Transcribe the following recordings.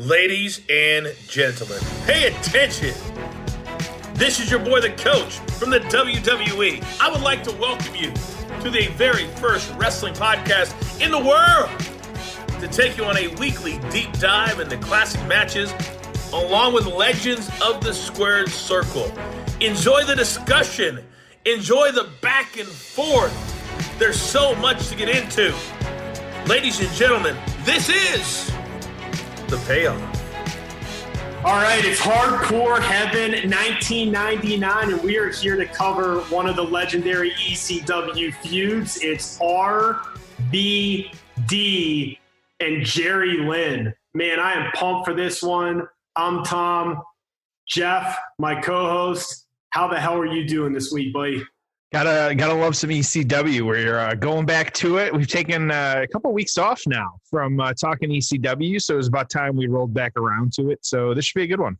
Ladies and gentlemen, pay attention. This is your boy, the coach from the WWE. I would like to welcome you to the very first wrestling podcast in the world to take you on a weekly deep dive into classic matches along with legends of the squared circle. Enjoy the discussion. Enjoy the back and forth. There's so much to get into. Ladies and gentlemen, this is the Payoff. All right, it's Hardcore Heaven 1999, and we are here to cover one of the legendary ECW feuds. It's RVD and Jerry Lynn. Man, I am pumped for this one. I'm Tom. Jeff, my co-host. How the hell are you doing this week, buddy? Gotta love some ECW. We're going back to it. We've taken a couple weeks off now from talking ECW, so it was about time we rolled back around to it. So this should be a good one.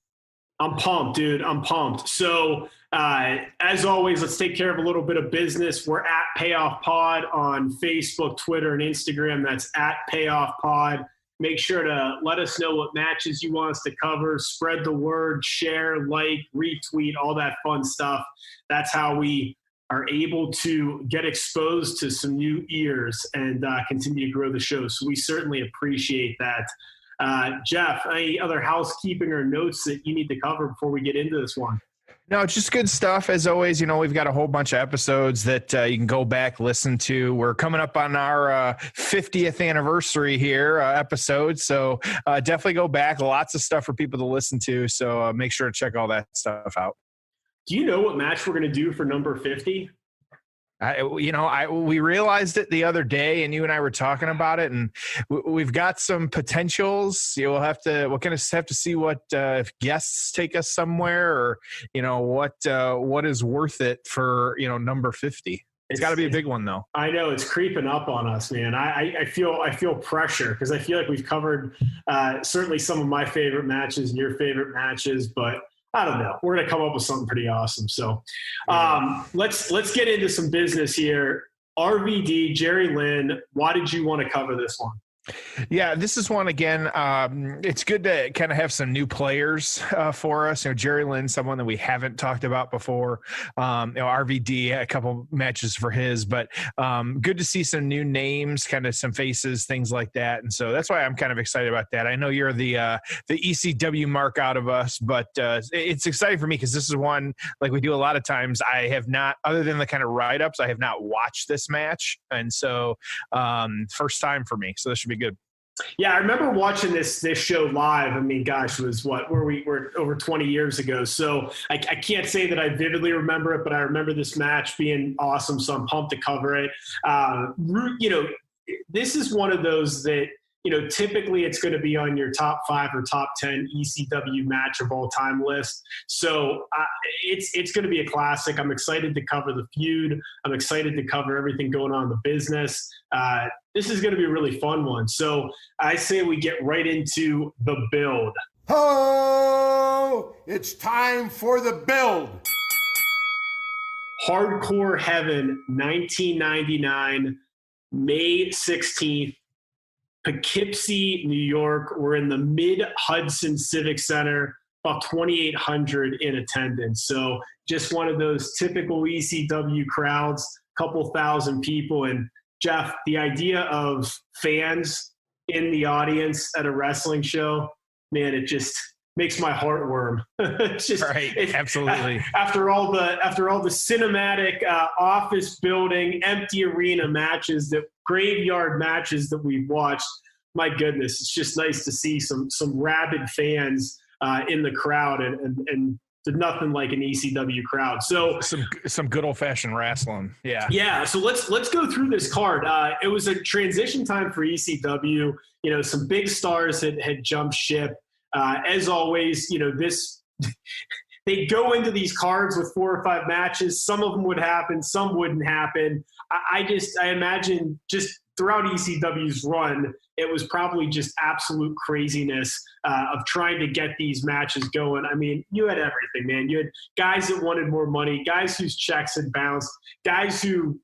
I'm pumped, dude. I'm pumped. So as always, let's take care of a little bit of business. We're at Payoff Pod on Facebook, Twitter, and Instagram. That's at Payoff Pod. Make sure to let us know what matches you want us to cover. Spread the word, share, like, retweet, all that fun stuff. That's how we are able to get exposed to some new ears and continue to grow the show. So we certainly appreciate that. Jeff, any other housekeeping or notes that you need to cover before we get into this one? No, it's just good stuff. As always, we've got a whole bunch of episodes that you can go back, listen to. We're coming up on our 50th anniversary here episode. So definitely go back. Lots of stuff for people to listen to. So make sure to check all that stuff out. Do you know what match we're going to do for number 50? We realized it the other day, and you and I were talking about it, and we've got some potentials. We'll have to see what if guests take us somewhere, or what is worth it for number 50. It's got to be a big one, though. I know it's creeping up on us, man. I feel pressure because I feel like we've covered certainly some of my favorite matches and your favorite matches, but I don't know. We're going to come up with something pretty awesome. So let's get into some business here. RVD, Jerry Lynn, why did you want to cover this one? Yeah, this is one again. It's good to kind of have some new players for us. Jerry Lynn, someone that we haven't talked about before. RVD, a couple matches for his, but good to see some new names, kind of some faces, things like that. And so that's why I'm kind of excited about that. I know you're the ECW mark out of us, but it's exciting for me because this is one, like we do a lot of times, I have not, other than the kind of write-ups, I have not watched this match. And so first time for me. So this should be good. Yeah, I remember watching this show live. I mean, gosh, it was we're over 20 years ago. So I can't say that I vividly remember it, but I remember this match being awesome. So I'm pumped to cover it. This is one of those that, typically it's going to be on your top 5 or top 10 ECW match of all time list. So it's going to be a classic. I'm excited to cover the feud. I'm excited to cover everything going on in the business. This is going to be a really fun one. So I say we get right into the build. Oh, it's time for the build. Hardcore Heaven 1999, May 16th. Poughkeepsie, New York. We're in the Mid-Hudson Civic Center, about 2,800 in attendance. So just one of those typical ECW crowds, couple thousand people. And Jeff, the idea of fans in the audience at a wrestling show, man, it just makes my heart worm. It's just right, absolutely. After all the cinematic office building, empty arena matches, graveyard matches that we've watched, my goodness, it's just nice to see some rabid fans in the crowd, and there's nothing like an ECW crowd. So some good old fashioned wrestling. Yeah. So let's go through this card. It was a transition time for ECW. Some big stars had jumped ship. As always, they go into these cards with 4 or 5 matches. Some of them would happen, some wouldn't happen. I imagine just throughout ECW's run, it was probably just absolute craziness of trying to get these matches going. I mean, you had everything, man. You had guys that wanted more money, guys whose checks had bounced, guys who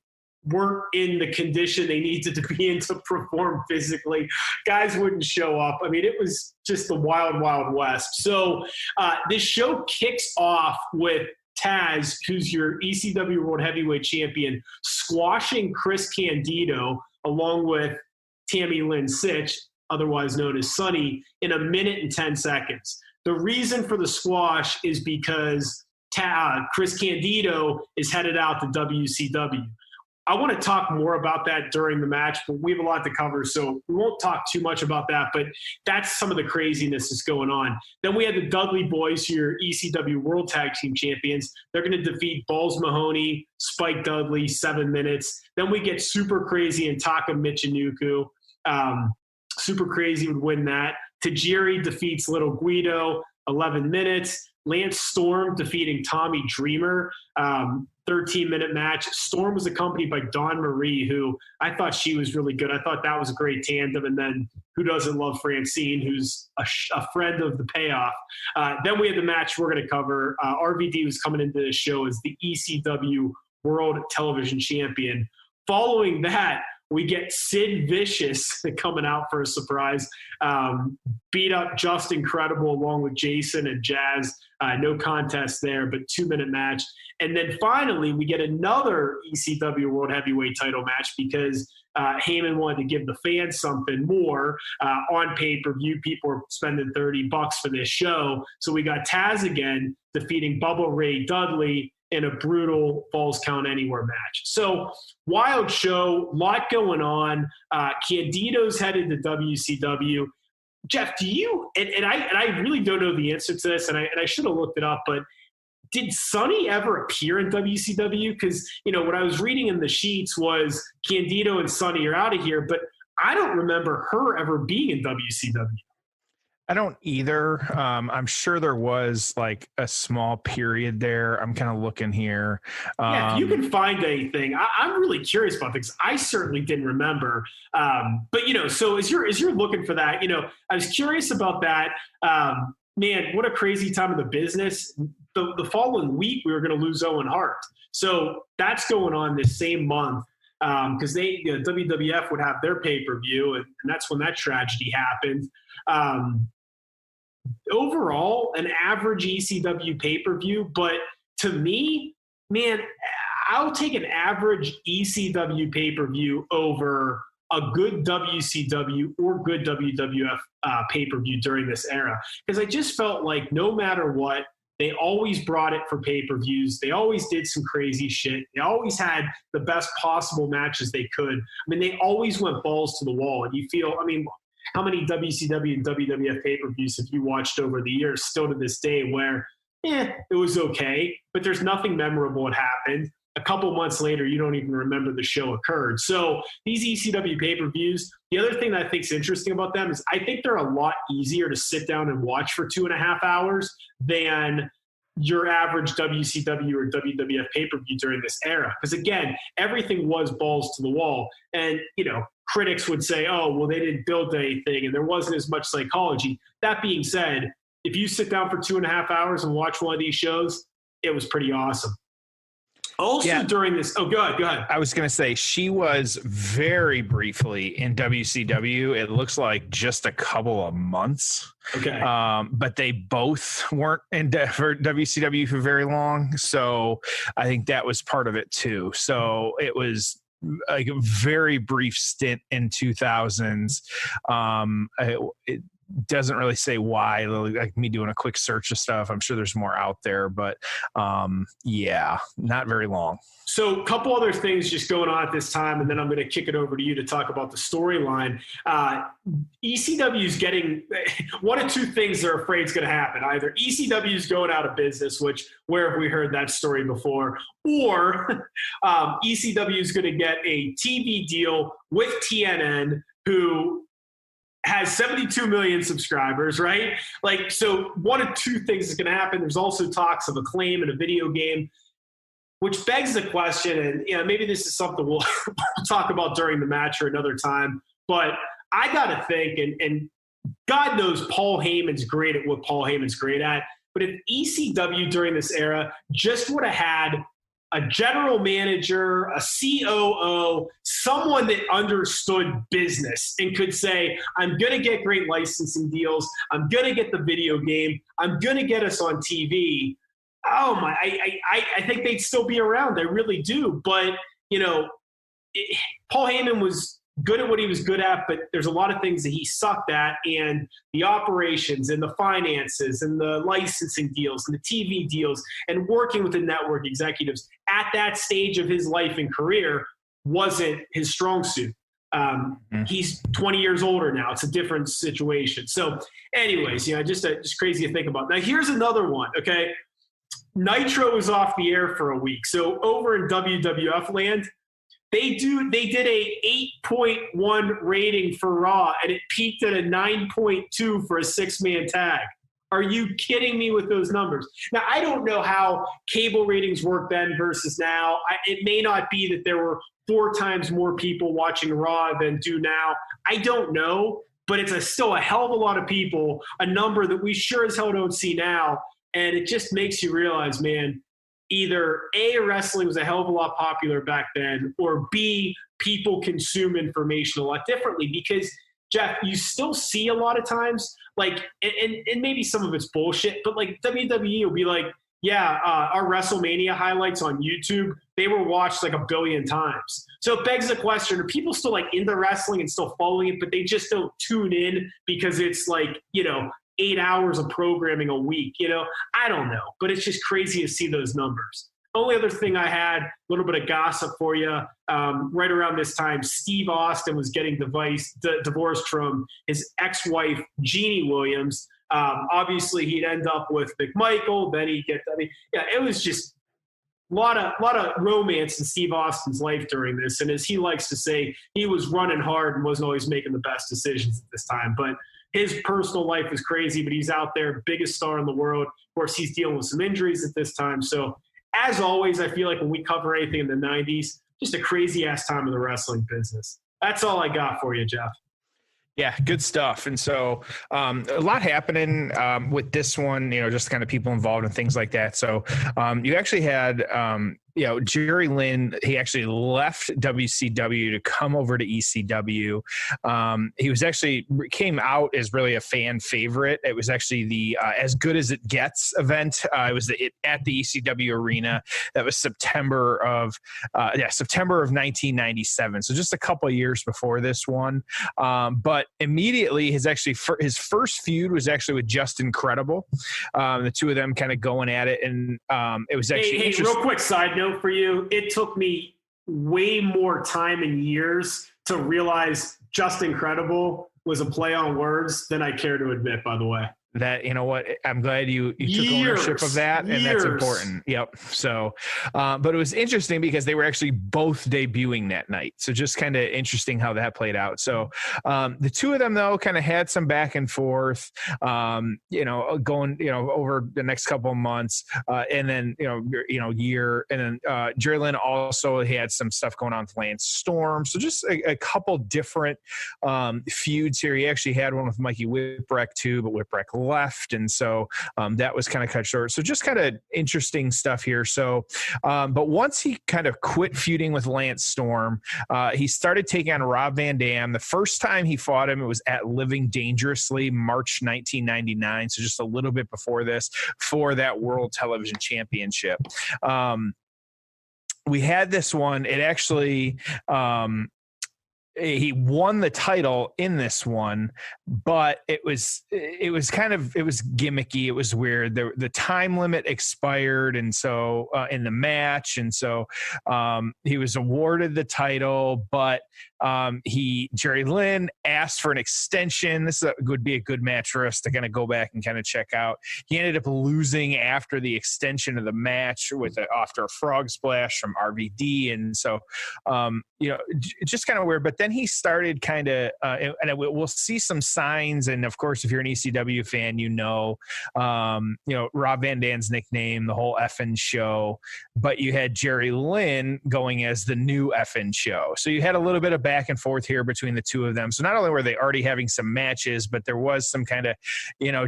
weren't in the condition they needed to be in to perform physically. Guys wouldn't show up. I mean, it was just the wild, wild west. So this show kicks off with Taz, who's your ECW World Heavyweight Champion, squashing Chris Candido along with Tammy Lynn Sitch, otherwise known as Sunny, in 1 minute and 10 seconds. The reason for the squash is because Chris Candido is headed out to WCW. I want to talk more about that during the match, but we have a lot to cover, so we won't talk too much about that, but that's some of the craziness that's going on. Then we had the Dudley Boys, your ECW World Tag Team Champions. They're going to defeat Balls Mahoney, Spike Dudley, 7 minutes. Then we get Super Crazy and Taka Michinoku. Super Crazy would win that. Tajiri defeats Little Guido, 11 minutes. Lance Storm defeating Tommy Dreamer, 13-minute match. Storm was accompanied by Dawn Marie, who I thought she was really good. I thought that was a great tandem. And then who doesn't love Francine, who's a friend of the Payoff. Then we had the match we're going to cover. RVD was coming into the show as the ECW World Television Champion. Following that, we get Sid Vicious coming out for a surprise. Beat up Just Incredible along with Jason and Jazz. No contest there, but 2-minute match. And then finally, we get another ECW World Heavyweight title match because Heyman wanted to give the fans something more on pay-per-view. People are spending $30 for this show. So we got Taz again defeating Bubba Ray Dudley in a brutal Falls Count Anywhere match. So wild show, lot going on. Candido's headed to WCW. Jeff, do you, and I really don't know the answer to this, and I should have looked it up, but did Sunny ever appear in WCW? Because, what I was reading in the sheets was Candido and Sunny are out of here, but I don't remember her ever being in WCW. I don't either. I'm sure there was like a small period there. I'm kind of looking here. Yeah, if you can find anything, I'm really curious about things. I certainly didn't remember. But so as you're looking for that, I was curious about that. Man, what a crazy time of the business. The following week, we were going to lose Owen Hart. So that's going on this same month. Because WWF would have their pay-per-view, and that's when that tragedy happened. Overall, an average ECW pay-per-view, but to me, man, I'll take an average ECW pay-per-view over a good WCW or good WWF pay-per-view during this era. Because I just felt like no matter what, they always brought it for pay-per-views. They always did some crazy shit. They always had the best possible matches they could. I mean, they always went balls to the wall. And you feel, how many WCW and WWF pay-per-views have you watched over the years still to this day where, it was okay, but there's nothing memorable that happened. A couple months later, you don't even remember the show occurred. So these ECW pay-per-views, the other thing that I think is interesting about them is I think they're a lot easier to sit down and watch for 2.5 hours than your average WCW or WWF pay-per-view during this era. Because again, everything was balls to the wall. And, critics would say, oh, well, they didn't build anything and there wasn't as much psychology. That being said, if you sit down for 2.5 hours and watch one of these shows, it was pretty awesome. Also during this, go ahead. I was going to say she was very briefly in WCW. It looks like just a couple of months. Okay. But they both weren't in for WCW for very long. So I think that was part of it too. So it was like a very brief stint in 2000s. It doesn't really say why, like me doing a quick search of stuff. I'm sure there's more out there, but not very long. So a couple other things just going on at this time, and then I'm going to kick it over to you to talk about the storyline. ECW is getting one of two things they're afraid is going to happen. Either ECW is going out of business, which where have we heard that story before, or ECW is going to get a TV deal with TNN, who has 72 million subscribers, right? Like, so one of two things is going to happen. There's also talks of Acclaim and a video game, which begs the question, and maybe this is something we'll talk about during the match or another time, but I got to think, and God knows Paul Heyman's great at what Paul Heyman's great at, but if ECW during this era just would have had a general manager, a COO, someone that understood business and could say, I'm going to get great licensing deals. I'm going to get the video game. I'm going to get us on TV. Oh my, I think they'd still be around. I really do. But, Paul Heyman was good at what he was good at, but there's a lot of things that he sucked at, and the operations and the finances and the licensing deals and the TV deals and working with the network executives at that stage of his life and career wasn't his strong suit. He's 20 years older now. It's a different situation. So anyways, just crazy to think about. Now here's another one. Okay. Nitro was off the air for a week. So over in WWF land, They did a 8.1 rating for Raw, and it peaked at a 9.2 for a 6-man tag. Are you kidding me with those numbers? Now, I don't know how cable ratings work then versus now. It may not be that there were 4 times more people watching Raw than do now. I don't know, but it's still a hell of a lot of people, a number that we sure as hell don't see now. And it just makes you realize, man, either A, wrestling was a hell of a lot popular back then, or B, people consume information a lot differently. Because, Jeff, you still see a lot of times, like, and maybe some of it's bullshit, but like WWE will be like, yeah, our WrestleMania highlights on YouTube, they were watched like 1 billion times. So it begs the question, are people still like into wrestling and still following it, but they just don't tune in because it's like, 8 hours of programming a week, I don't know, but it's just crazy to see those numbers. Only other thing I had, a little bit of gossip for you. Right around this time, Steve Austin was getting divorced from his ex-wife, Jeannie Williams. Obviously, he'd end up with McMichael. Then it was just a lot of romance in Steve Austin's life during this. And as he likes to say, he was running hard and wasn't always making the best decisions at this time. But his personal life is crazy, but he's out there, biggest star in the world. Of course, he's dealing with some injuries at this time. So, as always, I feel like when we cover anything in the 90s, just a crazy-ass time in the wrestling business. That's all I got for you, Jeff. Yeah, good stuff. And so a lot happening with this one, just kind of people involved and things like that. So you actually had Jerry Lynn, he actually left WCW to come over to ECW. He was actually came out as really a fan favorite. It was actually the As Good As It Gets event. It was at the ECW arena. That was September of 1997. So just a couple of years before this one. But immediately his first feud was actually with Justin Credible. The two of them kind of going at it. And it was actually interesting. Real quick side note for you. It took me way more time and years to realize Justin Credible was a play on words than I care to admit, by the way. That, I'm glad you took ownership of that, and that's important. Yep. So, but it was interesting because they were actually both debuting that night. So just kind of interesting how that played out. So the two of them, though, kind of had some back and forth, going, over the next couple of months, and then, year. And then Jerry Lynn also had some stuff going on with Lance Storm. So just a couple different feuds here. He actually had one with Mikey Whipwreck too, but Whipwreck left, and so that was kind of cut short. So just kind of interesting stuff here. So but once he kind of quit feuding with Lance Storm, he started taking on Rob Van Dam. The first time he fought him, it was at Living Dangerously, March 1999, so just a little bit before this, for that World Television Championship. We had this one, it actually he won the title in this one, but it was gimmicky. It was weird. The time limit expired. And so in the match. And so he was awarded the title, but Jerry Lynn asked for an extension. This would be a good match for us to kind of go back and kind of check out. He ended up losing after the extension of the match after a frog splash from RVD. And so, just kind of weird, but then he started kind of, and we'll see some signs. And of course, if you're an ECW fan, Rob Van Dam's nickname, the whole effing show, but you had Jerry Lynn going as the new effing show. So you had a little bit of back and forth here between the two of them. So not only were they already having some matches, but there was some kind of,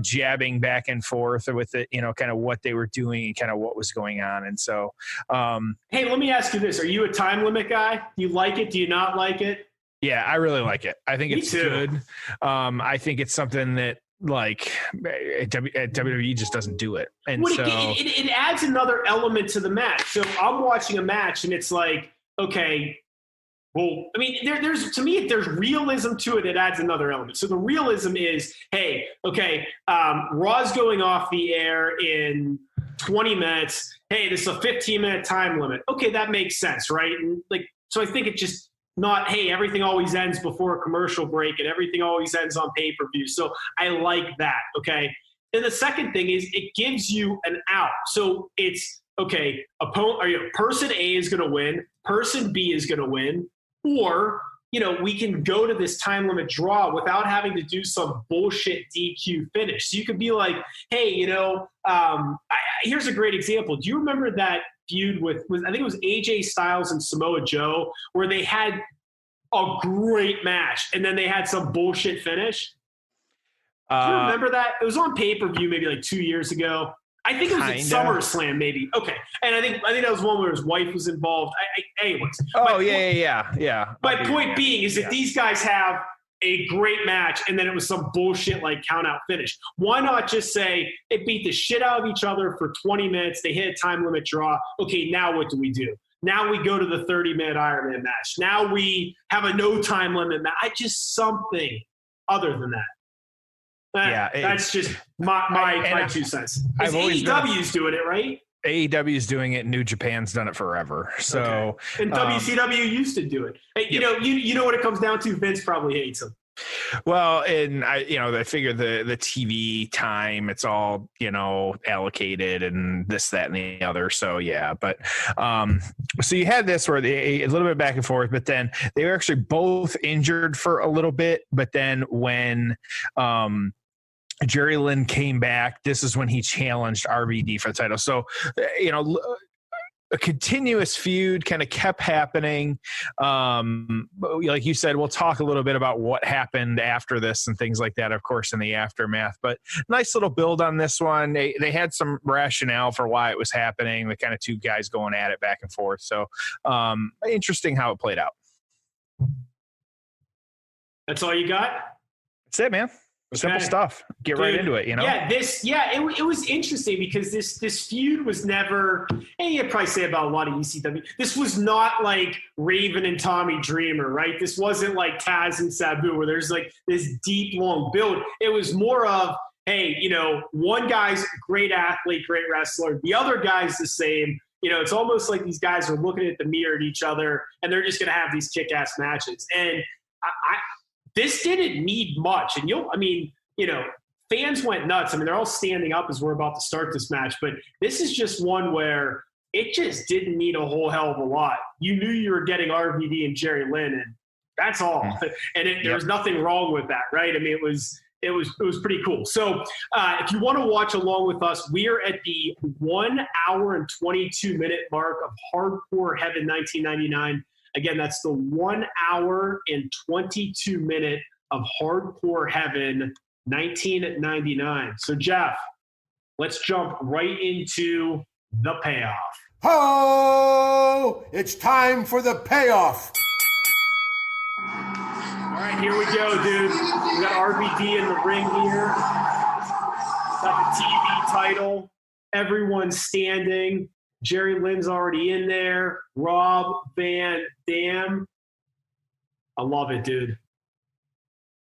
jabbing back and forth with it, kind of what they were doing and kind of what was going on. And so, hey, let me ask you this. Are you a time limit guy? Do you like it? Do you not like it? Yeah, I really like it. I think it's good. I think it's something that WWE just doesn't do it. And it adds another element to the match. So I'm watching a match and it's like, okay, well, I mean, there's realism to it. It adds another element. So the realism is, hey, okay, Raw's going off the air in 20 minutes. Hey, this is a 15-minute time limit. Okay, that makes sense, right? And so I think it just not, hey, everything always ends before a commercial break and everything always ends on pay-per-view. So I like that, okay? And the second thing is it gives you an out. So it's, okay, person A is going to win, person B is going to win, or, we can go to this time limit draw without having to do some bullshit DQ finish. So you could be like, hey, here's a great example. Do you remember that feud with I think it was AJ Styles and Samoa Joe, where they had a great match and then they had some bullshit finish? Do you remember that? It was on pay-per-view maybe like 2 years ago. I think it was at SummerSlam, maybe. Okay, and I think that was one where his wife was involved. Anyways. Yeah. My point being is that these guys have a great match, and then it was some bullshit like count-out finish. Why not just say they beat the shit out of each other for 20 minutes, they hit a time limit draw. Okay, now what do we do? Now we go to the 30-minute Iron Man match. Now we have a no time limit match. Something other than that. That's just my 2 cents. AEW's doing it, right? AEW's doing it. New Japan's done it forever. So, okay. And WCW used to do it. Hey, you know what it comes down to? Vince probably hates them. Well, and I figure the TV time, it's all, allocated and this, that, and the other. So yeah, but so you had this where a little bit back and forth, but then they were actually both injured for a little bit. But then when Jerry Lynn came back, this is when he challenged RVD for the title. So, a continuous feud kind of kept happening. Like you said, we'll talk a little bit about what happened after this and things like that, of course, in the aftermath. But nice little build on this one. They had some rationale for why it was happening. The kind of two guys going at it back and forth. So interesting how it played out. That's all you got? That's it, man. Simple stuff. Get right into it, Yeah, it was interesting because this feud was never, and you'd probably say about a lot of ECW, this was not like Raven and Tommy Dreamer, right? This wasn't like Taz and Sabu where there's like this deep, long build. It was more of, hey, one guy's a great athlete, great wrestler. The other guy's the same. It's almost like these guys are looking at the mirror at each other and they're just going to have these kick-ass matches. And this didn't need much. And fans went nuts. I mean, they're all standing up as we're about to start this match, but this is just one where it just didn't need a whole hell of a lot. You knew you were getting RVD and Jerry Lynn, and that's all. And there's nothing wrong with that, right? I mean, it was pretty cool. So if you want to watch along with us, we are at the 1 hour and 22-minute mark of Hardcore Heaven 1999. Again, that's the 1 hour and 22-minute of Hardcore Heaven 1999. So, Jeff, let's jump right into the payoff. Oh, it's time for the payoff. All right, here we go, dude. We got RVD in the ring here. Got the TV title. Everyone's standing. Jerry Lynn's already in there. Rob Van Dam. I love it, dude.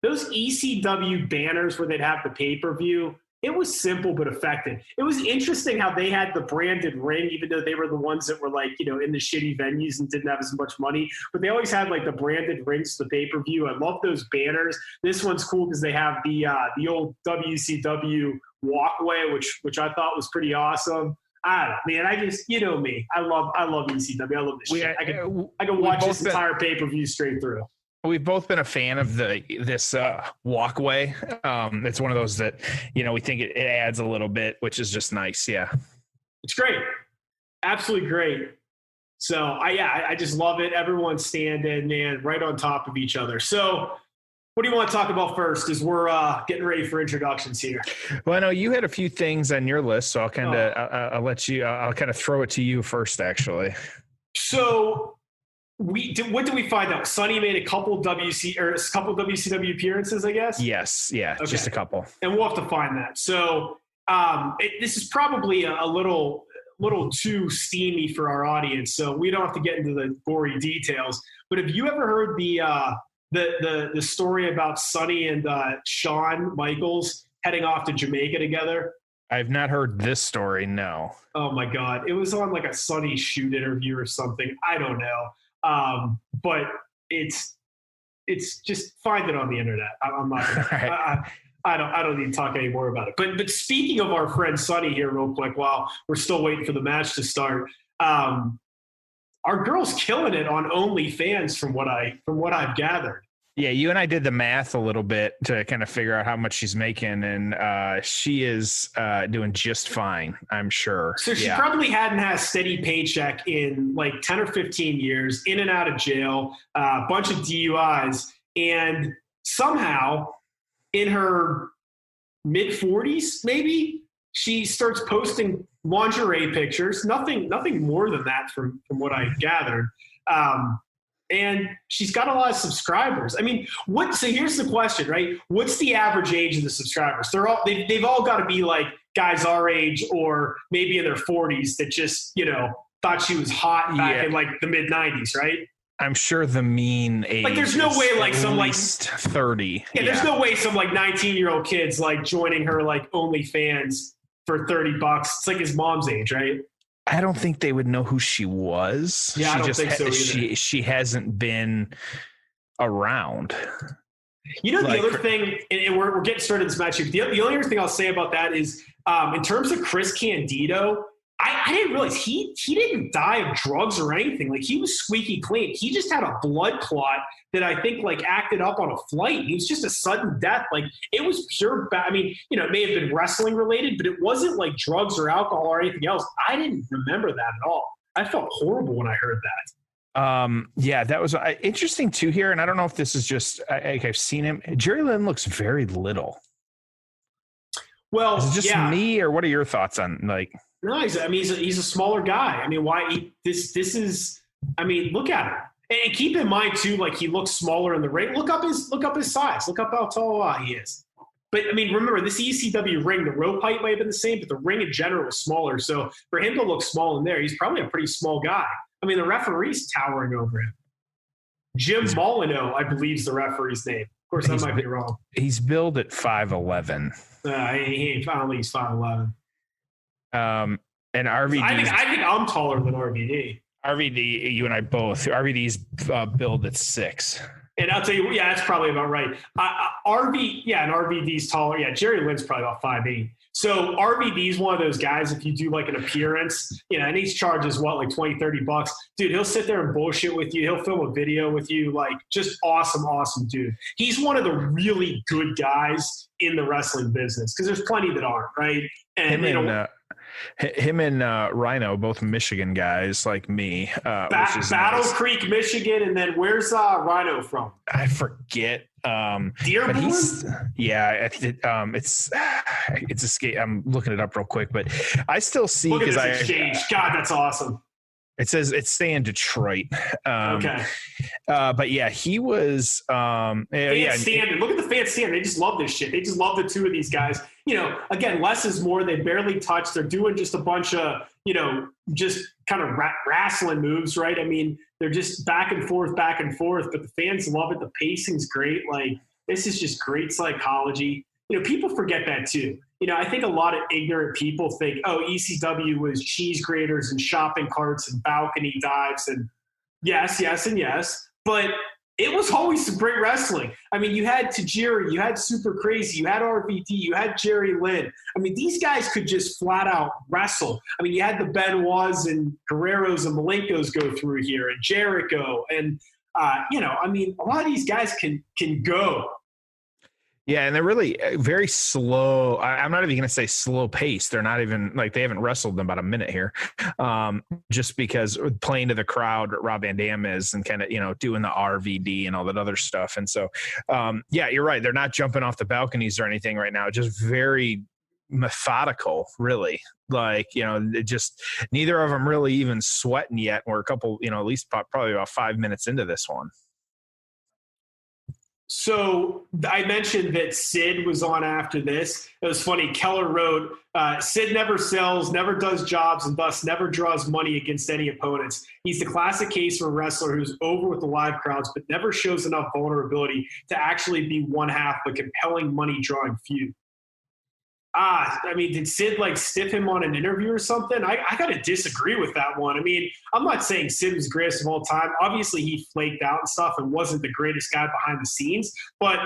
Those ECW banners where they'd have the pay-per-view, it was simple but effective. It was interesting how they had the branded ring, even though they were the ones that were like, in the shitty venues and didn't have as much money. But they always had like the branded rings to the pay-per-view. I love those banners. This one's cool because they have the old WCW walkway, which I thought was pretty awesome. I don't know, man. I just, me. I love ECW. I love this shit. I can watch this entire pay-per-view straight through. We've both been a fan of this walkway. It's one of those that, we think it adds a little bit, which is just nice. Yeah. It's great. Absolutely great. So I just love it. Everyone's standing, man, right on top of each other. So what do you want to talk about first as we're getting ready for introductions here? Well, I know you had a few things on your list, so I'll kind of I'll kind of throw it to you first, actually. So what did we find out? Sonny made a couple WCW appearances, I guess. Yes, yeah, okay. Just a couple, and we'll have to find that. So this is probably a little too steamy for our audience, so we don't have to get into the gory details. But have you ever heard the story about Sonny and Shawn Michaels heading off to Jamaica together? I've not heard this story, no. Oh my God. It was on like a Sonny Shoot interview or something. I don't know. But it's just find it on the internet. I'm not gonna, right. I don't need to talk any more about it. But speaking of our friend Sonny here real quick, while we're still waiting for the match to start, our girl's killing it on OnlyFans from what I've gathered. Yeah, you and I did the math a little bit to kind of figure out how much she's making, and she is doing just fine, I'm sure. So she probably hadn't had a steady paycheck in like 10 or 15 years, in and out of jail, a bunch of DUIs, and somehow in her mid-40s, maybe, she starts posting lingerie pictures, nothing more than that from what I gathered. And she's got a lot of subscribers. I mean, so here's the question, right? What's the average age of the subscribers? They've all got to be like guys our age or maybe in their 40s that just, thought she was hot back in like the mid 90s, right? I'm sure the mean age. Like, there's no way like some like 30. Yeah, there's no way some like 19-year-old kid's like joining her like OnlyFans for $30. It's like his mom's age, right? I don't think they would know who she was. Yeah, I don't think so either. She hasn't been around. The other thing, and we're getting started in this match. The only other thing I'll say about that is, in terms of Chris Candido, I didn't realize he didn't die of drugs or anything. Like, he was squeaky clean. He just had a blood clot that I think like acted up on a flight. He was just a sudden death. Like, it was pure. I mean, it may have been wrestling related, but it wasn't like drugs or alcohol or anything else. I didn't remember that at all. I felt horrible when I heard that. Yeah, that was interesting too here. And I don't know if this is just, I've seen him. Jerry Lynn looks very little. Well, is it just me, or what are your thoughts on like? No, he's a smaller guy. I mean, why this is? I mean, look at him, and keep in mind too, like, he looks smaller in the ring. Look up his size. Look up how tall he is. But I mean, remember, this ECW ring, the rope height might have been the same, but the ring in general was smaller. So for him to look small in there, he's probably a pretty small guy. I mean, the referee's towering over him. Jim Molyneux, I believe, is the referee's name. Of course, that might be wrong. He's billed at 5'11". I don't think he's 5'11". And RVD. I think I'm taller than RVD. RVD, you and I both. RVD's billed at 6. And I'll tell you, that's probably about right. And RVD's taller. Yeah, Jerry Lynn's probably about 5'8". So RVD's one of those guys, if you do like an appearance, and he charges like $20-$30. Dude, he'll sit there and bullshit with you. He'll film a video with you. Like, just awesome dude. He's one of the really good guys in the wrestling business, because there's plenty that aren't, right? And him and Rhino, both Michigan guys like me. Battle Creek, Michigan, and then where's Rhino from? I forget. Dearborn? It's escape. I'm looking it up real quick, but I still see because exchange. God, that's awesome. It says it's staying Detroit. Okay. But yeah, he was. Standing. Look at the fans standing. They just love this shit. They just love the two of these guys. Again, less is more. They barely touch. They're doing just a bunch of, just kind of wrestling moves, right? I mean, they're just back and forth, but the fans love it. The pacing's great. Like, this is just great psychology. People forget that too. I think a lot of ignorant people think, ECW was cheese graters and shopping carts and balcony dives, and yes, and yes. But it was always some great wrestling. I mean, you had Tajiri, you had Super Crazy, you had RVD, you had Jerry Lynn. I mean, these guys could just flat out wrestle. I mean, you had the Benoits and Guerreros and Malenkos go through here, and Jericho. And a lot of these guys can go. Yeah, and they're really very slow. I'm not even going to say slow pace. They're not even like they haven't wrestled in about a minute here, just because playing to the crowd, Rob Van Dam is, and kind of doing the RVD and all that other stuff. And so, yeah, you're right. They're not jumping off the balconies or anything right now. Just very methodical, really. Like just neither of them really even sweating yet. We're a couple, at least probably about 5 minutes into this one. So I mentioned that Sid was on after this. It was funny. Keller wrote, Sid never sells, never does jobs, and thus never draws money against any opponents. He's the classic case of a wrestler who's over with the live crowds, but never shows enough vulnerability to actually be one half of a compelling money-drawing feud. Did Sid stiff him on an interview or something? I got to disagree with that one. I'm not saying Sid was greatest of all time. Obviously, he flaked out and stuff and wasn't the greatest guy behind the scenes, but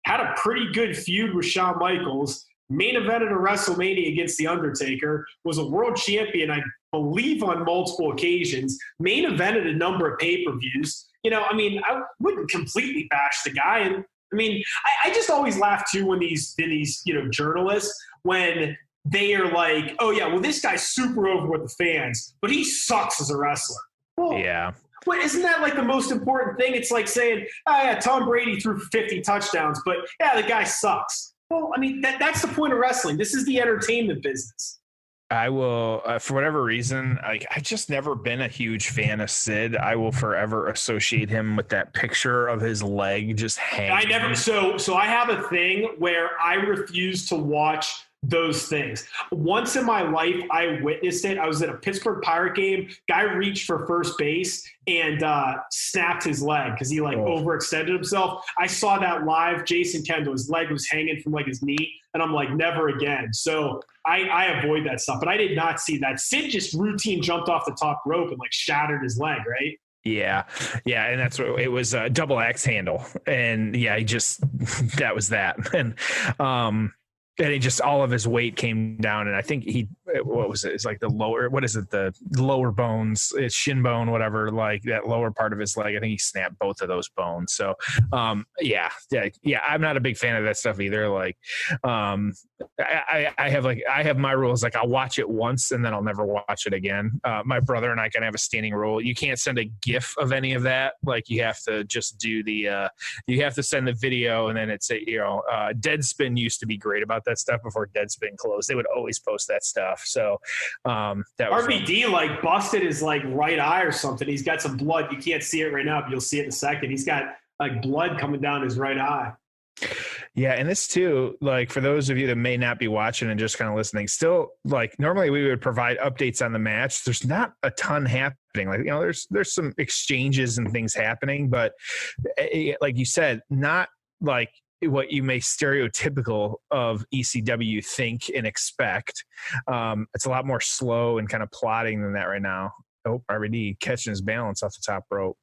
had a pretty good feud with Shawn Michaels, main evented a WrestleMania against The Undertaker, was a world champion, I believe, on multiple occasions, main evented a number of pay-per-views. I wouldn't completely bash the guy. And I just always laugh too when these journalists, when they are like, oh yeah, well, this guy's super over with the fans, but he sucks as a wrestler. Well, yeah. But isn't that the most important thing? It's like saying, oh yeah, Tom Brady threw 50 touchdowns, but yeah, the guy sucks. Well, that's the point of wrestling. This is the entertainment business. I will, for whatever reason, I've just never been a huge fan of Sid. I will forever associate him with that picture of his leg just hanging. So I have a thing where I refuse to watch those things. Once in my life, I witnessed it. I was at a Pittsburgh Pirate game. Guy reached for first base and snapped his leg because he overextended himself. I saw that live. Jason Kendall, his leg was hanging from his knee, and I'm like, never again. So I avoid that stuff. But I did not see that. Sid just routine jumped off the top rope and shattered his leg, right? Yeah. And that's what it was, a double axe handle. And yeah, that was that. And he just, all of his weight came down. And I think what was it? It's the lower, what is it? The lower bones, it's shin bone, whatever, that lower part of his leg. I think he snapped both of those bones. So, yeah. I'm not a big fan of that stuff either. I have my rules. I'll watch it once and then I'll never watch it again. My brother and I kind of have a standing rule. You can't send a GIF of any of that. You have to just do you have to send the video, and then it's Deadspin used to be great about that stuff before Deadspin closed. They would always post that stuff. So that was RVD busted his right eye or something. He's got some blood. You can't see it right now, but you'll see it in a second. He's got blood coming down his right eye. Yeah, and this too, for those of you that may not be watching and just kind of listening, still, normally we would provide updates on the match. There's not a ton happening. There's some exchanges and things happening, but like you said, not what you may stereotypical of ECW think and expect. It's a lot more slow and kind of plotting than that right now. Oh, RVD catching his balance off the top rope.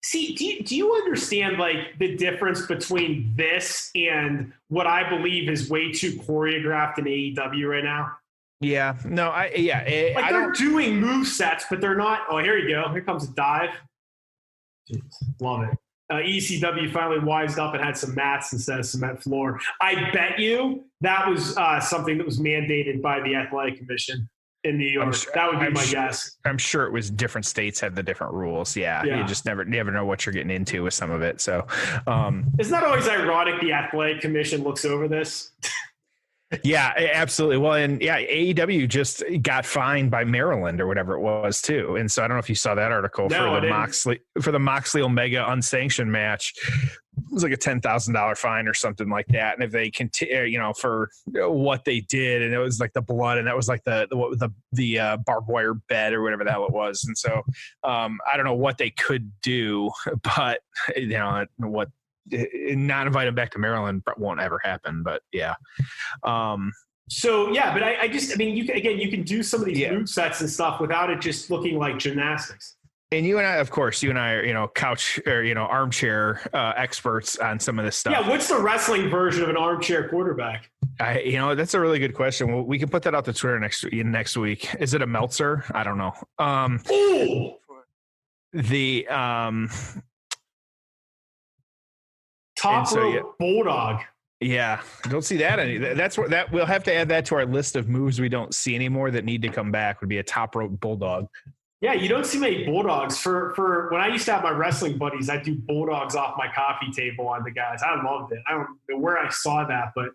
See, do you understand the difference between this and what I believe is way too choreographed in AEW right now? Yeah, no, they're doing move sets, but they're not. Oh, here you go. Here comes a dive. Jeez, love it. ECW finally wised up and had some mats instead of cement floor. I bet you that was something that was mandated by the Athletic Commission in New York. That would be my guess. I'm sure it was different states had the different rules. Yeah. You just never know what you're getting into with some of it. So it's not always ironic the Athletic Commission looks over this. Yeah, absolutely. Well, and yeah, AEW just got fined by Maryland or whatever it was too. And so I don't know if you saw that article for the Moxley Omega unsanctioned match. It was a $10,000 fine or something like that. And if they continue, for what they did, and it was the blood, and that was the barbed wire bed or whatever the hell it was. And so I don't know what they could do, but what. Not invite him back to Maryland won't ever happen, but yeah. So yeah, but you can do some of these move sets and stuff without it just looking like gymnastics. And you and I are, couch or, armchair experts on some of this stuff. Yeah. What's the wrestling version of an armchair quarterback? That's a really good question. We can put that out to Twitter next week. Is it a Meltzer? I don't know. The top rope bulldog. Yeah, I don't see that any. That's what that we'll have to add that to our list of moves we don't see anymore that need to come back. Would be a top rope bulldog. Yeah, you don't see many bulldogs. For when I used to have my wrestling buddies, I'd do bulldogs off my coffee table on the guys. I loved it. I don't know where I saw that, but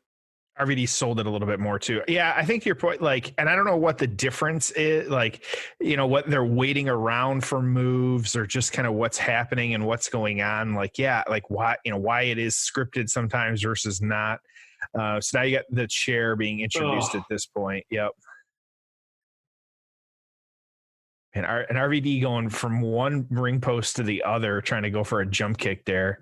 RVD sold it a little bit more too. Yeah, I think your point, like, and I don't know what the difference is, like, what they're waiting around for moves or just kind of what's happening and what's going on. Like, yeah, like why it is scripted sometimes versus not. So now you got the chair being introduced at this point. Yep. And RVD going from one ring post to the other, trying to go for a jump kick there.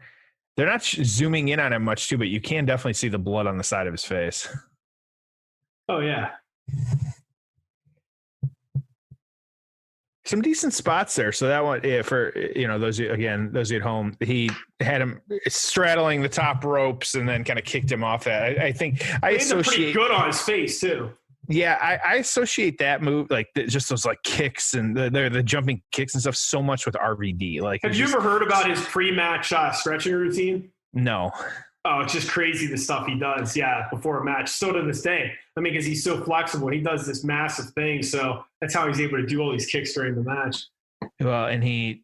They're not zooming in on him much too, but you can definitely see the blood on the side of his face. Oh yeah. Some decent spots there. So that one, for those at home, he had him straddling the top ropes and then kind of kicked him off that. I think I associate pretty good on his face too. Yeah, I associate that move, like just those like kicks and the jumping kicks and stuff, so much with RVD. Like, have you ever heard about his pre-match stretching routine? No. Oh, it's just crazy the stuff he does. Yeah, before a match. Still to this day. I mean, because he's so flexible, he does this massive thing. So that's how he's able to do all these kicks during the match. Well, and he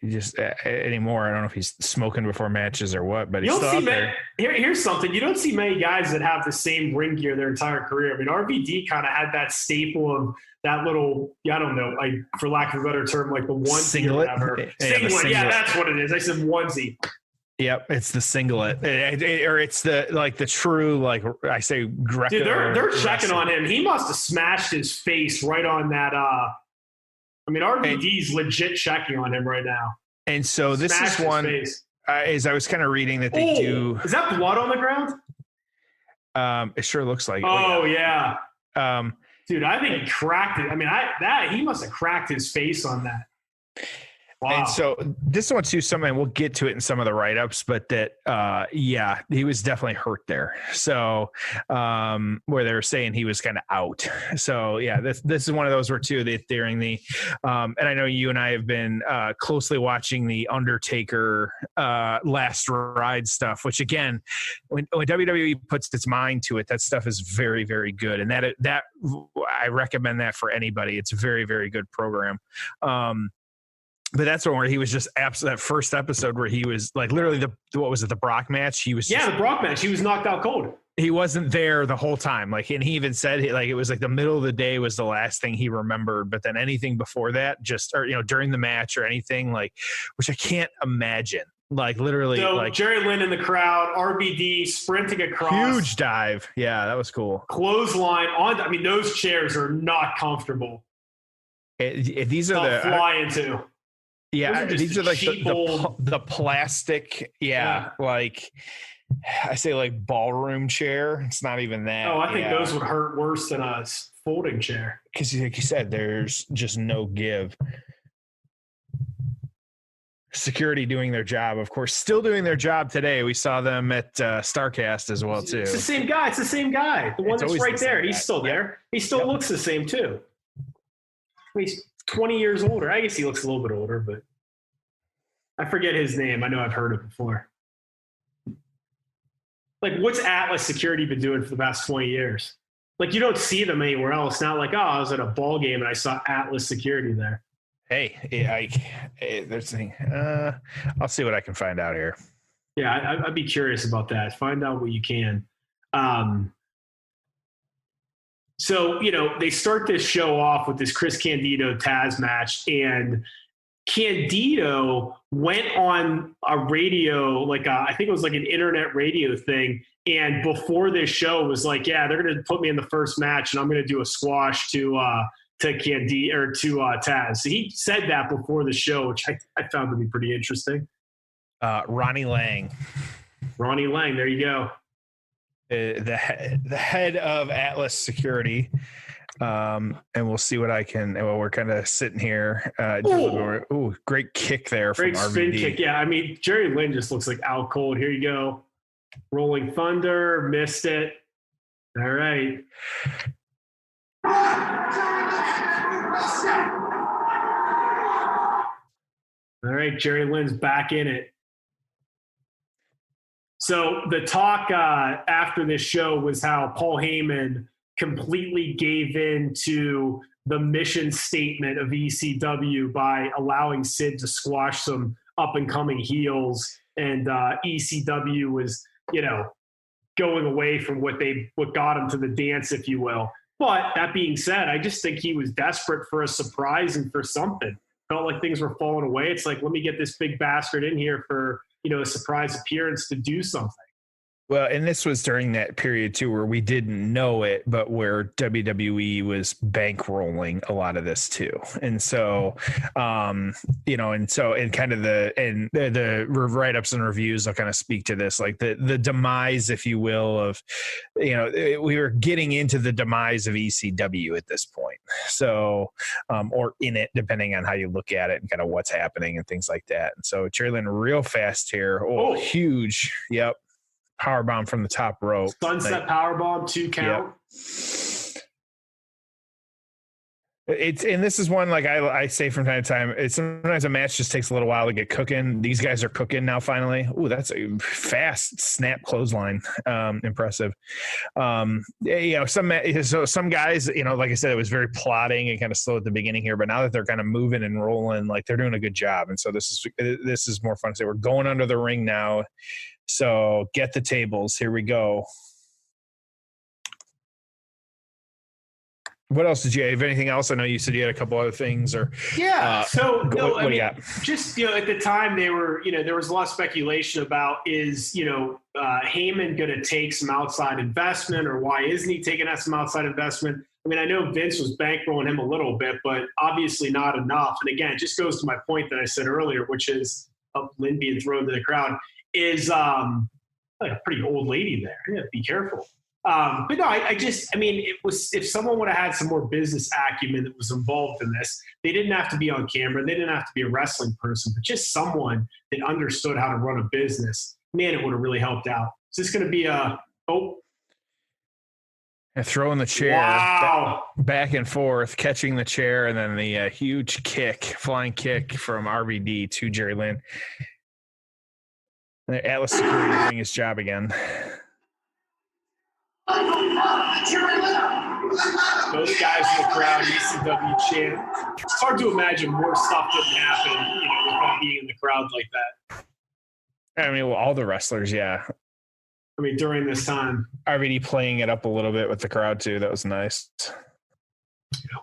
just anymore. I don't know if he's smoking before matches or what, but he's still out there. Here's something. You don't see many guys that have the same ring gear their entire career. I mean, RVD kind of had that staple of that little, I don't know, like for lack of a better term, like the onesie singlet. Singlet. Yeah, that's what it is. I said onesie. Yep, it's the singlet, or it's the true, like I say, Greco. Dude, they're checking on him. He must have smashed his face right on that. RVD's legit checking on him right now. And so this is one, as I was kind of reading that they do. Is that blood on the ground? It sure looks like. Oh yeah. Dude, I think he cracked it. I mean, he must have cracked his face on that. Wow. And so this one too, something we'll get to it in some of the write-ups, but that, he was definitely hurt there. So, where they were saying he was kind of out. So yeah, this is one of those where too, during the, and I know you and I have been, closely watching the Undertaker, last ride stuff, which again, when WWE puts its mind to it, that stuff is very, very good. And that I recommend that for anybody. It's a very, very good program. But that's one where he was just that first episode where he was like literally the Brock match. He was the Brock match. He was knocked out cold. He wasn't there the whole time. Like, and he even said it was like the middle of the day was the last thing he remembered. But then anything before that, during the match or anything like, which I can't imagine. Like literally, like Jerry Lynn in the crowd, RVD sprinting across, huge dive. Yeah, that was cool. Clothesline on. I mean, those chairs are not comfortable. These are the fly into. Yeah, these are like the plastic. Yeah, like I say, like ballroom chair. It's not even that. Oh, I think those would hurt worse than a folding chair. Because, like you said, there's just no give. Security doing their job, of course, still doing their job today. We saw them at Starcast as well too. It's the same guy. The one that's right there. He's still there. He still looks the same too. He's 20 years older. I guess he looks a little bit older, but I forget his name. I know I've heard it before. Like, what's Atlas Security been doing for the past 20 years? Like, you don't see them anywhere else. Not like, I was at a ball game and I saw Atlas Security there. Hey, there's a thing. I'll see what I can find out here. Yeah, I'd be curious about that. Find out what you can. So, they start this show off with this Chris Candido Taz match, and Candido went on a radio, I think it was like an internet radio thing. And before this show was like, yeah, they're going to put me in the first match and I'm going to do a squash to Candido or to Taz. So he said that before the show, which I found to be pretty interesting. Ronnie Lang. There you go. The head of Atlas Security, and we'll see what I can. Well, we're kind of sitting here. Great kick there from RVD. Spin kick. Yeah, I mean, Jerry Lynn just looks like out cold. Here you go. Rolling Thunder, missed it. All right. right. Jerry Lynn's back in it. So the talk after this show was how Paul Heyman completely gave in to the mission statement of ECW by allowing Sid to squash some up-and-coming heels, and ECW was, going away from what got him to the dance, if you will. But that being said, I just think he was desperate for a surprise and for something. Felt like things were falling away. It's like, let me get this big bastard in here for, a surprise appearance to do something. Well, and this was during that period too, where we didn't know it, but where WWE was bankrolling a lot of this too. And so, and kind of the write-ups and reviews will kind of speak to this, like the demise, if you will, of, we were getting into the demise of ECW at this point. So, or in it, depending on how you look at it and kind of what's happening and things like that. And so Jerry Lynn real fast here. Oh, huge. Yep. Powerbomb from the top rope. Sunset powerbomb, 2 count. Yep. And this is one, like I say from time to time, sometimes a match just takes a little while to get cooking. These guys are cooking now finally. Ooh, that's a fast snap clothesline. Impressive. Some guys, like I said, it was very plotting and kind of slow at the beginning here, but now that they're kind of moving and rolling, like they're doing a good job. And so this is more fun to say. We're going under the ring now. So get the tables. Here we go. What else did you have? Anything else? I know you said you had a couple other things, or what do you got? Just at the time they were, there was a lot of speculation about is Heyman going to take some outside investment, or why isn't he taking some outside investment? I mean, I know Vince was bankrolling him a little bit, but obviously not enough. And again, it just goes to my point that I said earlier, which is Lynn being thrown to the crowd. Is like a pretty old lady there. Yeah, be careful. But no, it was, if someone would have had some more business acumen that was involved in this, they didn't have to be on camera. They didn't have to be a wrestling person, but just someone that understood how to run a business. Man, it would have really helped out. Is this going to be throwing the chair back and forth, catching the chair, and then the huge flying kick from RVD to Jerry Lynn. Atlas Security doing his job again. Those guys in the crowd, ECW chant. It's hard to imagine more stuff didn't happen, without being in the crowd like that. I mean, all the wrestlers, yeah. I mean, during this time. RVD playing it up a little bit with the crowd, too. That was nice.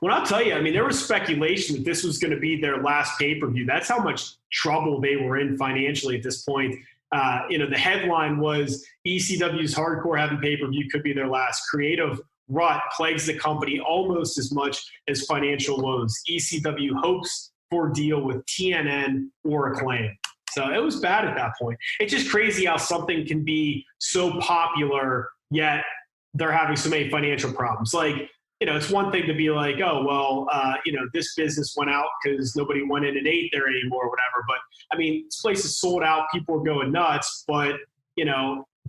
Well, I'll tell you, there was speculation that this was going to be their last pay-per-view. That's how much trouble they were in financially at this point. The headline was ECW's Hardcore Heaven pay-per-view could be their last. Creative rut plagues the company almost as much as financial woes. ECW hopes for a deal with TNN or Acclaim. So it was bad at that point. It's just crazy how something can be so popular, yet they're having so many financial problems. Like, it's one thing to be like, oh, well, this business went out because nobody went in and ate there anymore or whatever. But, this place is sold out. People are going nuts. But,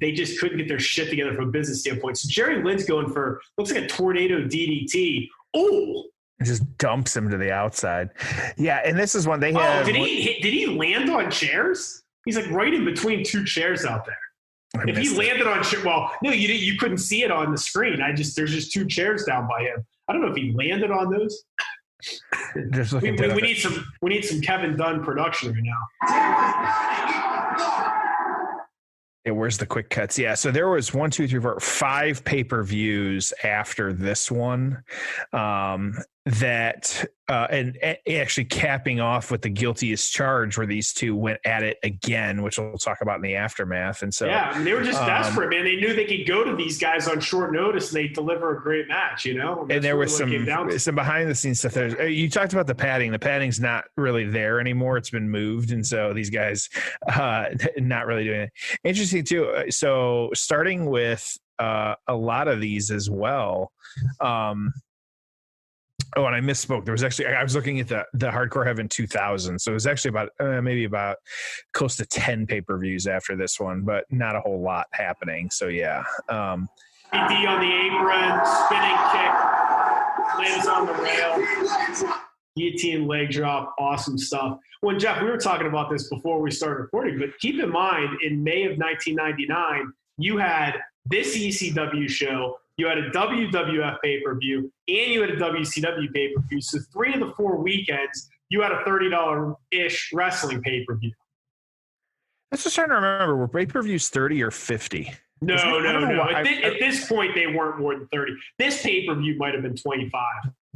they just couldn't get their shit together from a business standpoint. So Jerry Lynn's going for, looks like a tornado DDT. Oh! It just dumps him to the outside. Yeah, and this is one they have. Did he land on chairs? He's like right in between 2 chairs out there. If he landed on, no, you couldn't see it on the screen. There's just 2 chairs down by him. I don't know if he landed on those. We need some Kevin Dunn production right now. Yeah, where's the quick cuts? Yeah, so there was 1, 2, 3, 4, 5 pay-per-views after this one. That and actually capping off with the guiltiest charge, where these two went at it again, which we'll talk about in the aftermath. And so, yeah, they were just desperate, man. They knew they could go to these guys on short notice and they deliver a great match, And there was some behind the scenes stuff there. You talked about the padding. The padding's not really there anymore. It's been moved, and so these guys not really doing it. Interesting too. So starting with a lot of these as well. Oh, and I misspoke. There was actually, I was looking at the Hardcore Heaven 2000. So it was actually about maybe about close to 10 pay-per-views after this one, but not a whole lot happening. So yeah. DD on the apron, spinning kick, lands on the rail. guillotine, leg drop, awesome stuff. Well, Jeff, we were talking about this before we started recording, but keep in mind, in May of 1999, you had this ECW show, you had a WWF pay-per-view, and you had a WCW pay-per-view. So 3 of the 4 weekends, you had a $30-ish wrestling pay-per-view. I was just trying to remember, were pay-per-views 30 or 50? No. At this point, they weren't more than 30. This pay-per-view might have been 25.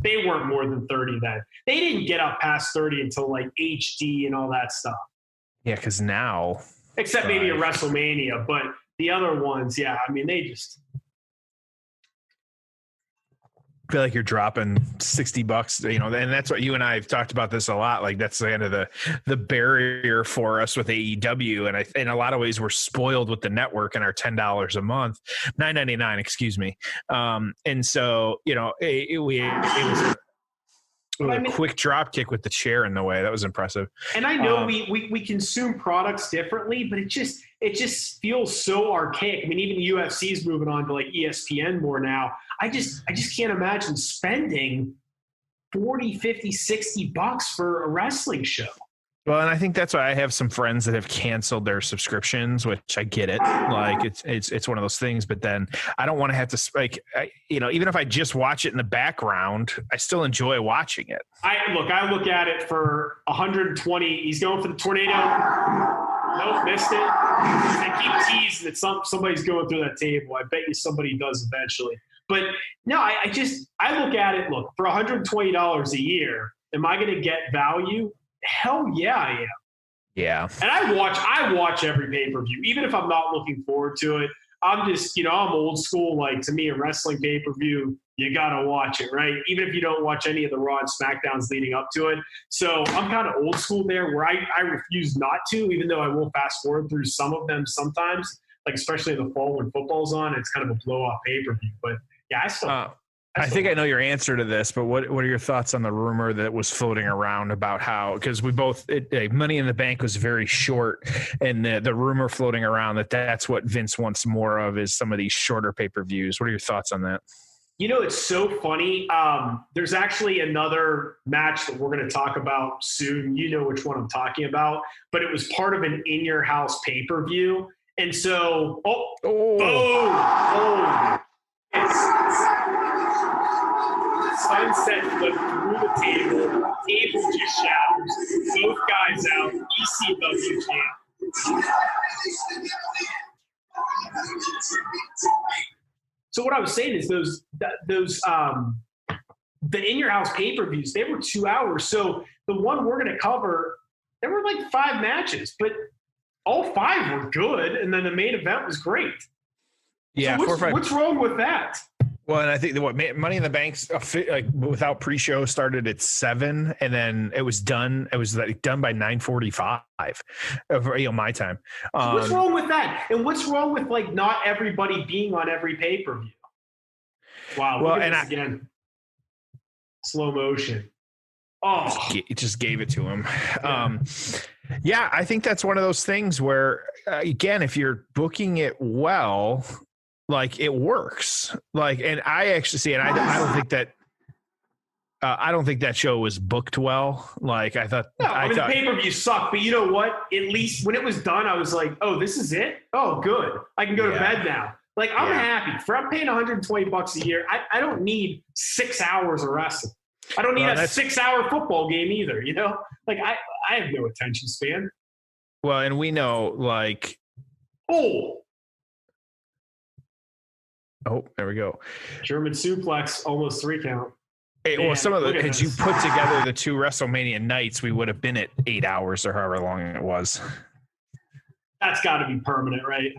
They weren't more than 30 then. They didn't get up past 30 until like HD and all that stuff. Yeah, because now. Except maybe a WrestleMania, but the other ones, yeah, I mean, they just. I feel like you're dropping $60, and that's what you and I have talked about this a lot. Like that's the end of the barrier for us with AEW. And in a lot of ways, we're spoiled with the network and our $10 a month, $9.99, excuse me. And so, it was a quick drop kick with the chair in the way. That was impressive. And I know we consume products differently, but it just feels so archaic. I mean, even the UFC is moving on to like ESPN more now. I just can't imagine spending $40, $50, $60 for a wrestling show. Well, and I think that's why I have some friends that have canceled their subscriptions, which I get it. Like it's one of those things, but then I don't want to have to even if I just watch it in the background, I still enjoy watching it. I look at it for 120. He's going for the tornado. Nope, missed it. I keep teasing that somebody's going through that table. I bet you somebody does eventually. But no, I look at it, for $120 a year, am I going to get value? Hell yeah, I am. Yeah. And I watch every pay-per-view, even if I'm not looking forward to it. I'm just, I'm old school. Like, to me, a wrestling pay-per-view, you got to watch it, right? Even if you don't watch any of the Raw and SmackDowns leading up to it. So I'm kind of old school there where I refuse not to, even though I will fast forward through some of them sometimes, like especially in the fall when football's on, it's kind of a blow-off pay-per-view. But yeah, I think I know your answer to this, but what are your thoughts on the rumor that was floating around about how, because we both, Money in the Bank was very short, and the rumor floating around that's what Vince wants more of is some of these shorter pay-per-views. What are your thoughts on that? It's so funny. There's actually another match that we're going to talk about soon. You know which one I'm talking about, but it was part of an In Your House pay-per-view. And so, sunset flip through the table just shatters, both guys out, ECW champ. So what I was saying is those the In Your House pay-per-views, they were 2 hours. So the one we're going to cover, there were like 5 matches, but all 5 were good, and then the main event was great. Yeah, so what's wrong with that? Well, and I think Money in the Bank's without pre-show started at 7, and then it was done. It was done by 9:45 of my time. So what's wrong with that? And what's wrong with not everybody being on every pay-per-view? Wow. Well, and again, slow motion. Oh, it just gave it to him. Yeah, I think that's one of those things where, again, if you're booking it well, it works. And I actually see, and I don't think that. I don't think that show was booked well. I thought. No, the pay-per-view sucked, but you know what? At least when it was done, I was like, "Oh, this is it. Oh, good. I can go to bed now." I'm happy. I'm paying $120 a year. I don't need 6 hours of wrestling. I don't need a 6-hour football game either. I have no attention span. Well, and we know Oh, there we go. German suplex, almost 3 count. Hey, well, some of the, had you put together the 2 WrestleMania nights, we would have been at 8 hours or however long it was. That's got to be permanent, right?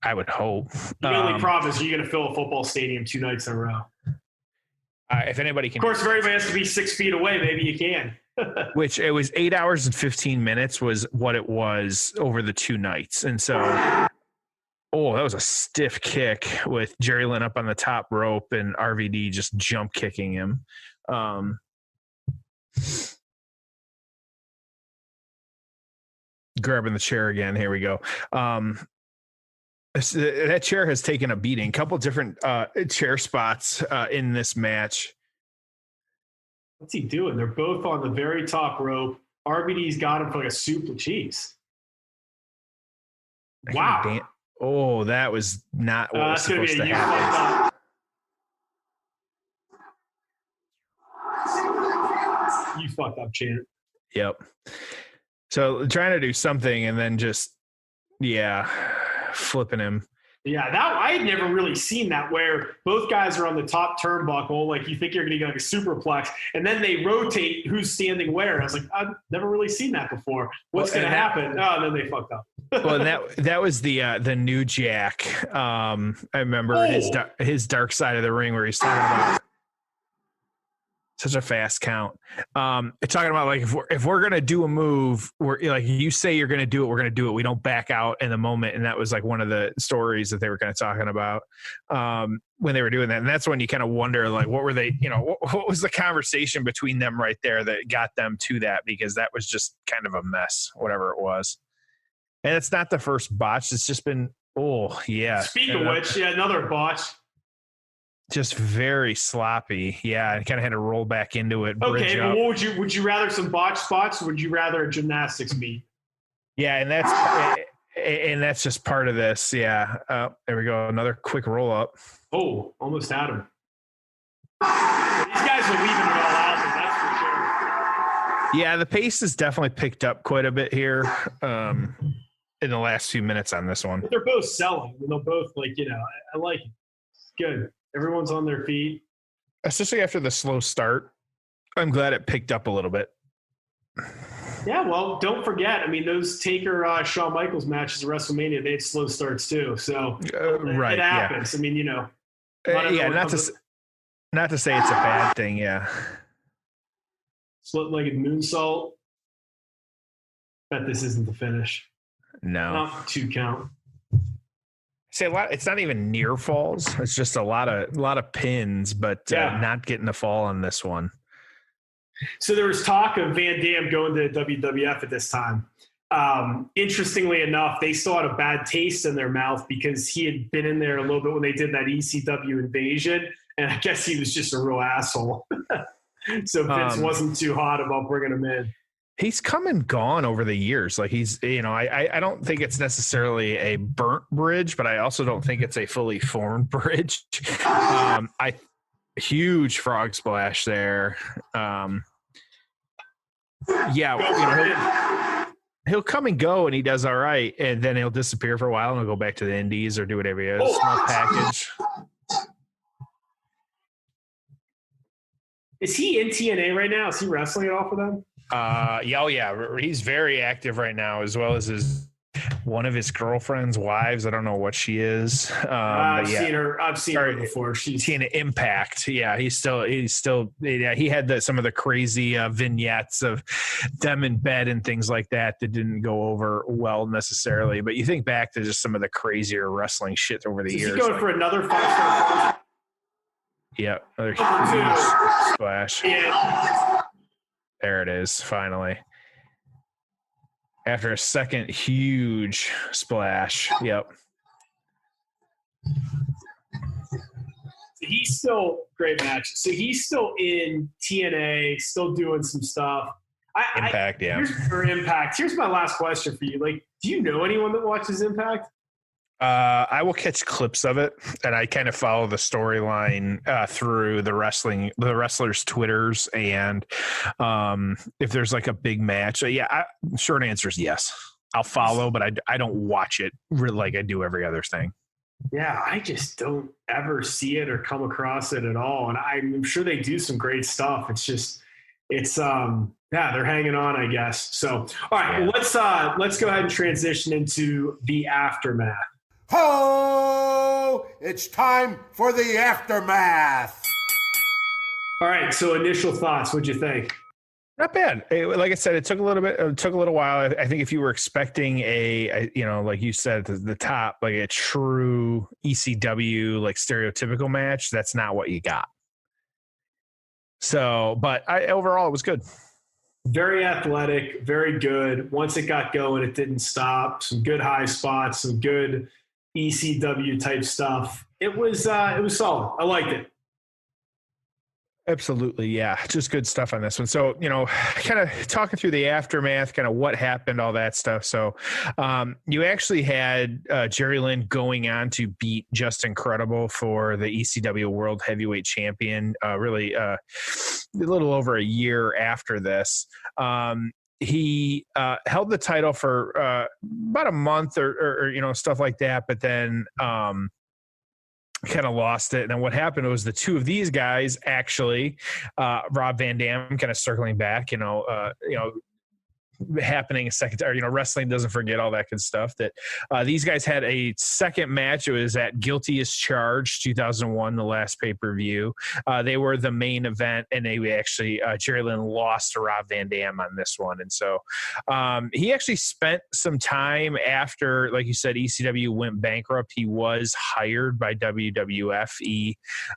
I would hope. The only problem is you're going to fill a football stadium 2 nights in a row. If anybody can. Of course, if everybody has to be 6 feet away, maybe you can. Which it was 8 hours and 15 minutes was what it was over the 2 nights. And so, that was a stiff kick with Jerry Lynn up on the top rope and RVD just jump kicking him. Grabbing the chair again. Here we go. That chair has taken a beating. A couple different chair spots in this match. What's he doing? They're both on the very top rope. RVD's got him for like a super. Jeez. Wow. Oh, that was not what was supposed to happen. You fucked up, champ. Yep. So trying to do something and then just, flipping him. Yeah, that I had never really seen that where both guys are on the top turnbuckle, like you think you're going to get like a superplex, and then they rotate who's standing where. I was like, I've never really seen that before. What's going to happen? And then they fucked up. Well, that was the New Jack. I remember his dark side of the ring where he's talking about such a fast count. It's talking about like if we're gonna do a move, we're like you say you're gonna do it, we're gonna do it. We don't back out in the moment, and that was like one of the stories that they were kind of talking about when they were doing that. And that's when you kind of wonder like what were they, what was the conversation between them right there that got them to that, because that was just kind of a mess, whatever it was. And it's not the first botch. It's just been Speaking of which, another botch. Just very sloppy. Yeah, I kind of had to roll back into it. Okay, but what would you rather some botch spots, or would you rather a gymnastics meet? Yeah, and that's just part of this. Yeah. There we go. Another quick roll up. Oh, almost had him. These guys are leaving it all out there, that's for sure. Yeah, the pace has definitely picked up quite a bit here in the last few minutes on this one. But they're both selling. They're both I like it. It's good. Everyone's on their feet. Especially after the slow start. I'm glad it picked up a little bit. Yeah, well, don't forget. I mean, those Taker Shawn Michaels matches at WrestleMania, they had slow starts too. So it happens. Yeah. I mean, not to say it's a bad thing. Yeah. Split-legged moonsault. Bet this isn't the finish. No. Not 2 count. Say a lot. It's not even near falls. It's just a lot of pins, but not getting the fall on this one. So there was talk of Van Dam going to WWF at this time. Interestingly enough, they still had a bad taste in their mouth because he had been in there a little bit when they did that ECW invasion, and I guess he was just a real asshole. So Vince wasn't too hot about bringing him in. He's come and gone over the years. Like he's, I don't think it's necessarily a burnt bridge, but I also don't think it's a fully formed bridge. Huge frog splash there. He'll come and go and he does all right. And then he'll disappear for a while and he'll go back to the indies or do whatever he does. Small package. Is he in TNA right now? Is he wrestling it off with them? He's very active right now, as well as one of his girlfriend's wives. I don't know what she is. I've seen her before. She's in Impact. Yeah, he had some of the crazy vignettes of them in bed and things like that didn't go over well necessarily. But you think back to just some of the crazier wrestling shit over the years. Is he going for another 5-star? Yeah, another huge splash. Yeah. There it is, finally. After a second huge splash. Yep. He's still great match. So he's still in TNA, still doing some stuff. Impact. Impact. Here's my last question for you. Do you know anyone that watches Impact? I will catch clips of it, and I kind of follow the storyline through the wrestlers' Twitters, and if there's like a big match, short answer is yes. I'll follow, but I don't watch it really like I do every other thing. Yeah, I just don't ever see it or come across it at all, and I'm sure they do some great stuff. They're hanging on, I guess. So, all right, well, let's go ahead and transition into the aftermath. Ho! It's time for the aftermath. All right. So initial thoughts. What'd you think? Not bad. Like I said, it took a little while. I think if you were expecting like you said, the top, like a true ECW, like stereotypical match, that's not what you got. So, but overall, it was good. Very athletic, very good. Once it got going, it didn't stop. Some good high spots, some good ECW type stuff. It was solid. I liked it. Absolutely. Yeah. Just good stuff on this one. So, kind of talking through the aftermath, kind of what happened, all that stuff. So, you actually had Jerry Lynn going on to beat Just Incredible for the ECW World Heavyweight Champion, really a little over a year after this. He held the title for about a month or stuff like that, but then kind of lost it. And then what happened was the two of these guys actually, Rob Van Dam, kind of circling back, happening a second, or wrestling doesn't forget all that good stuff, that these guys had a second match. It was at Guilty as Charged 2001, the last pay-per-view. They were the main event, and they actually Jerry Lynn lost to Rob Van Dam on this one. And so he actually spent some time after, like you said, ECW went bankrupt. He was hired by WWF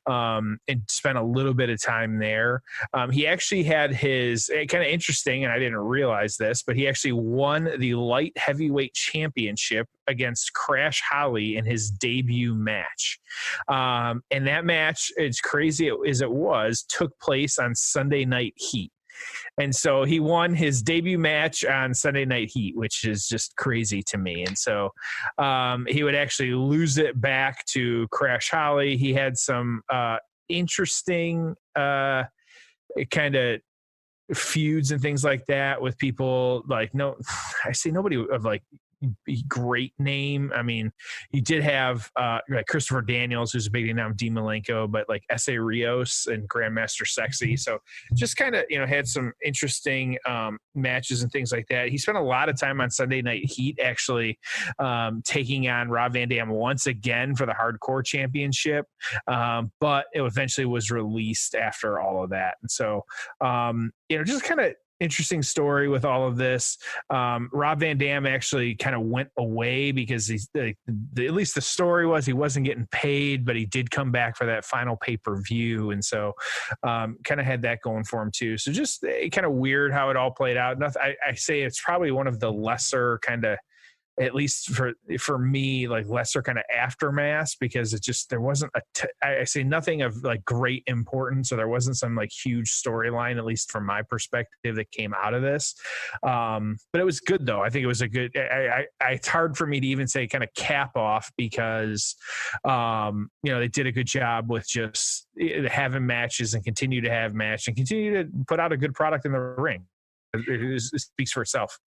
and spent a little bit of time there. He actually had his kind of interesting, and I didn't realize this, but he actually won the light heavyweight championship against Crash Holly in his debut match. And that match, as crazy as it was, took place on Sunday Night Heat. And so he won his debut match on Sunday Night Heat, which is just crazy to me. And so he would actually lose it back to Crash Holly. He had some interesting kind of feuds and things like that with people like, I say nobody of like great name. I mean, you did have like Christopher Daniels, who's a big name now, Dean Malenko, but like S.A. Rios and Grandmaster Sexy. So just kind of, had some interesting matches and things like that. He spent a lot of time on Sunday Night Heat, actually taking on Rob Van Dam once again for the Hardcore Championship. But it eventually was released after all of that. And so, just kind of interesting story with all of this. Rob Van Dam actually kind of went away because he's at least the story was he wasn't getting paid, but he did come back for that final pay-per-view. And so kind of had that going for him too. So just kind of weird how it all played out. I say it's probably one of the lesser kind of, at least for me, like lesser kind of aftermath, because it just, there wasn't I say nothing of like great importance. So there wasn't some like huge storyline, at least from my perspective, that came out of this. But it was good though. I think it was a good, it's hard for me to even say kind of cap off because, they did a good job with just having matches and continue to have match and continue to put out a good product in the ring. It speaks for itself.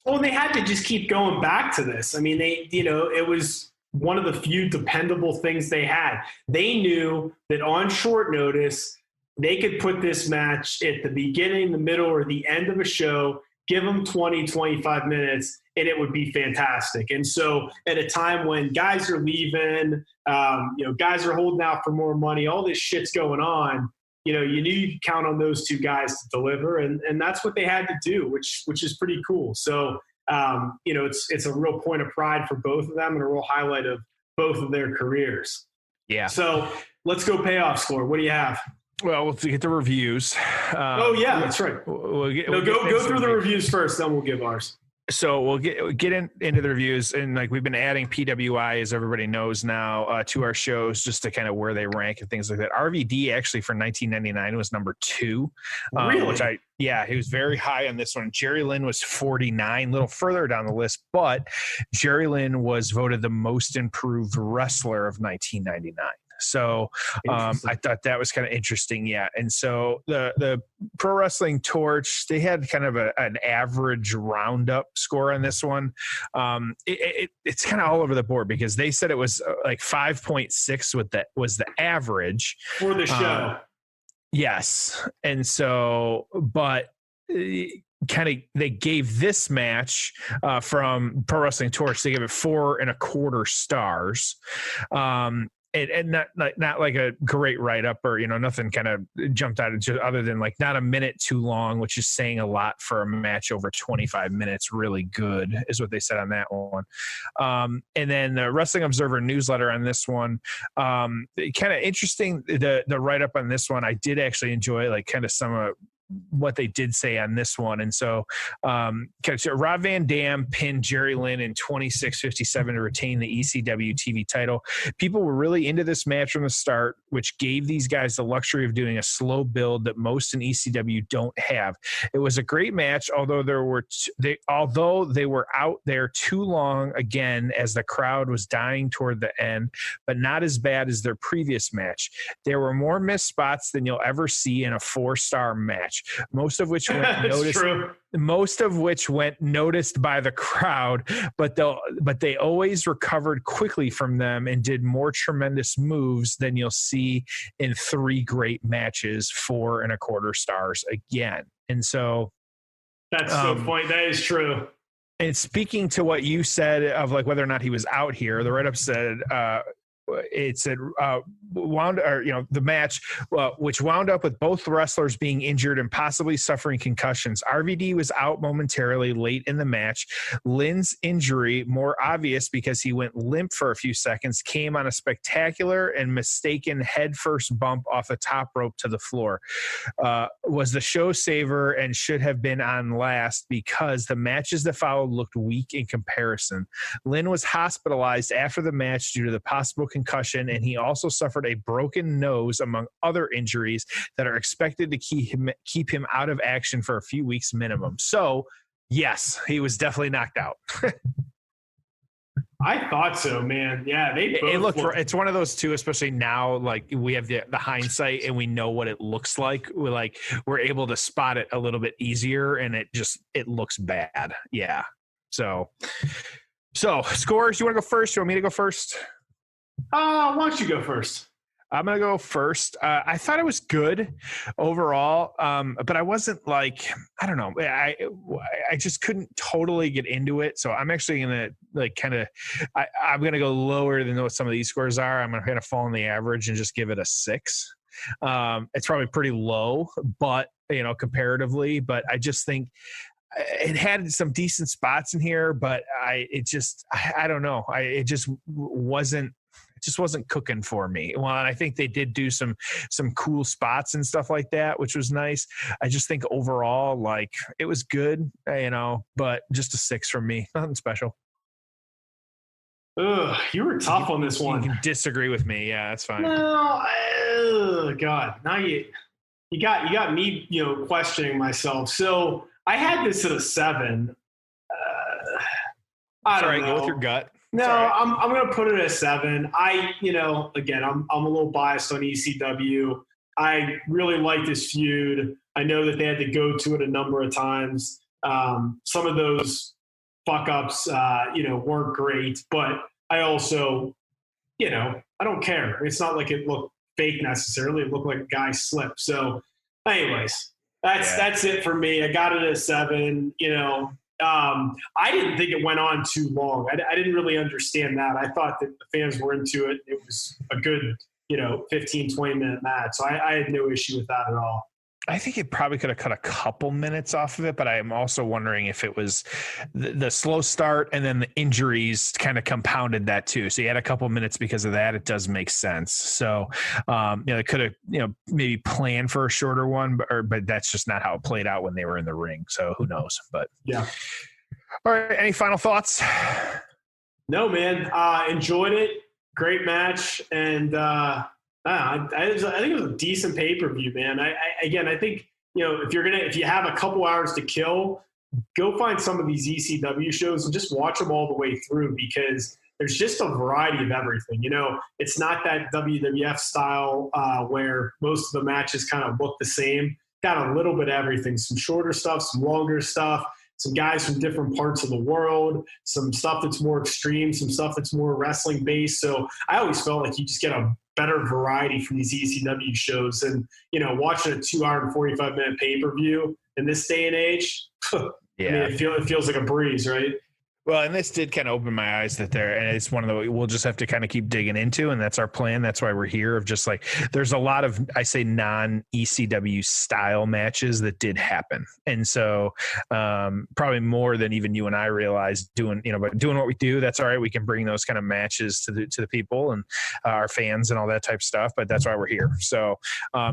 Well, they had to just keep going back to this. I mean, it was one of the few dependable things they had. They knew that on short notice, they could put this match at the beginning, the middle, or the end of a show, give them 20, 25 minutes, and it would be fantastic. And so at a time when guys are leaving, guys are holding out for more money, all this shit's going on, you knew you could count on those two guys to deliver, and that's what they had to do, which is pretty cool. So, it's a real point of pride for both of them and a real highlight of both of their careers. Yeah. So let's go payoff score. What do you have? Well, we'll get the reviews. That's right. Go through the reviews first, then we'll give ours. So we'll get into the reviews, and like we've been adding PWI, as everybody knows now, to our shows just to kind of where they rank and things like that. RVD actually for 1999 was number 2, really? He was very high on this one. Jerry Lynn was 49, a little further down the list, but Jerry Lynn was voted the most improved wrestler of 1999. So I thought that was kind of interesting. Yeah. And so the Pro Wrestling Torch, they had kind of an average roundup score on this one. It's kind of all over the board because they said it was like 5.6 was the average for the show. Yes. And so, but they gave this match from Pro Wrestling Torch, they gave it 4.25 stars. And not like a great write-up or, nothing kind of jumped out other than like not a minute too long, which is saying a lot for a match over 25 minutes. Really good is what they said on that one. And then the Wrestling Observer newsletter on this one, kind of interesting. The write-up on this one, I did actually enjoy like kind of some of what they did say on this one. And so Rob Van Dam pinned Jerry Lynn in 26:57 to retain the ECW TV title. People were really into this match from the start. which gave these guys the luxury of doing a slow build that most in ECW don't have. It was a great match, although they were out there too long again as the crowd was dying toward the end, but not as bad as their previous match. There were more missed spots than you'll ever see in a 4-star match, most of which went noticed by the crowd, but they always recovered quickly from them and did more tremendous moves than you'll see in 3 great matches, 4 1/4 stars again. And so that's so funny. That is true. And speaking to what you said of like whether or not he was out here, the write-up said it said the match, which wound up with both wrestlers being injured and possibly suffering concussions. RVD was out momentarily late in the match. Lynn's injury, more obvious because he went limp for a few seconds, came on a spectacular and mistaken headfirst bump off the top rope to the floor. Was the show saver and should have been on last because the matches that followed looked weak in comparison. Lynn was hospitalized after the match due to the possible concussion, and he also suffered a broken nose, among other injuries that are expected to keep him out of action for a few weeks minimum. So, yes, he was definitely knocked out. I thought so, man. Yeah, it's one of those two, especially now, like we have the hindsight and we know what it looks like. We're able to spot it a little bit easier, and it looks bad. Yeah. So scores. You want to go first? You want me to go first? Why don't you go first? I'm going to go first. I thought it was good overall, but I wasn't like, I don't know. I just couldn't totally get into it. So I'm actually going to I'm going to go lower than what some of these scores are. I'm going to fall in the average and just give it a 6. It's probably pretty low, but comparatively, but I just think it had some decent spots in here, but I don't know. It just wasn't cooking for me. Well, and I think they did do some cool spots and stuff like that, which was nice. I just think overall, like, it was good, but just a 6 from me. Nothing special. Ugh, you were tough on this one. You can disagree with me. Yeah, that's fine. No, God. Now you got me, questioning myself. So I had this at a 7. I don't know. Go with your gut. No, I'm going to put it at 7. Again, I'm a little biased on ECW. I really like this feud. I know that they had to go to it a number of times. Some of those fuck ups, weren't great, but I also, I don't care. It's not like it looked fake necessarily. It looked like a guy slipped. So anyways, that's it for me. I got it at 7, I didn't think it went on too long. I didn't really understand that. I thought that the fans were into it. It was a good, 15, 20-minute match. So I had no issue with that at all. I think it probably could have cut a couple minutes off of it, but I am also wondering if it was the slow start and then the injuries kind of compounded that too. So you had a couple minutes because of that. It does make sense. So, they could have, maybe planned for a shorter one, but that's just not how it played out when they were in the ring. So who knows? But yeah. All right. Any final thoughts? No, man. Enjoyed it. Great match. And, I think it was a decent pay-per-view, man. I think, if you have a couple hours to kill, go find some of these ECW shows and just watch them all the way through, because there's just a variety of everything. It's not that WWF style where most of the matches kind of look the same. Got a little bit of everything, some shorter stuff, some longer stuff, some guys from different parts of the world, some stuff that's more extreme, some stuff that's more wrestling based. So I always felt like you just get a better variety from these ECW shows. And, watching a 2-hour and 45-minute pay-per-view in this day and age, it feels like a breeze, right? Well, and this did kind of open my eyes and it's one of the, we'll just have to kind of keep digging into, and that's our plan. That's why we're here, of just like, there's a lot of, I say, non-ECW style matches that did happen. And so probably more than even you and I realized doing what we do. That's all right. We can bring those kind of matches to the people and our fans and all that type of stuff, but that's why we're here. So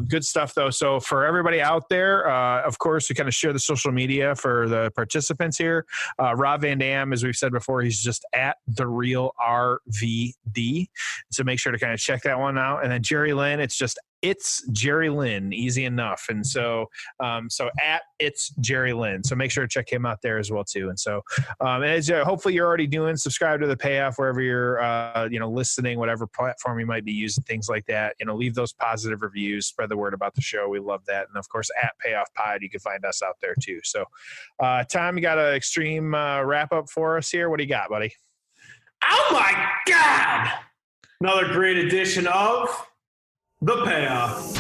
good stuff though. So for everybody out there, of course, we kind of share the social media for the participants here. Rob Van Dam is as we've said before, he's just at the real RVD. So make sure to kind of check that one out. And then Jerry Lynn, it's Jerry Lynn, easy enough. And so at it's Jerry Lynn. So make sure to check him out there as well too. And so as hopefully you're already doing, subscribe to the Payoff wherever you're listening, whatever platform you might be using, things like that. Leave those positive reviews, spread the word about the show. We love that. And of course at Payoff Pod, you can find us out there too. So Tom, you got an extreme wrap up for us here. What do you got, buddy? Oh my God! Another great edition of The Payoff.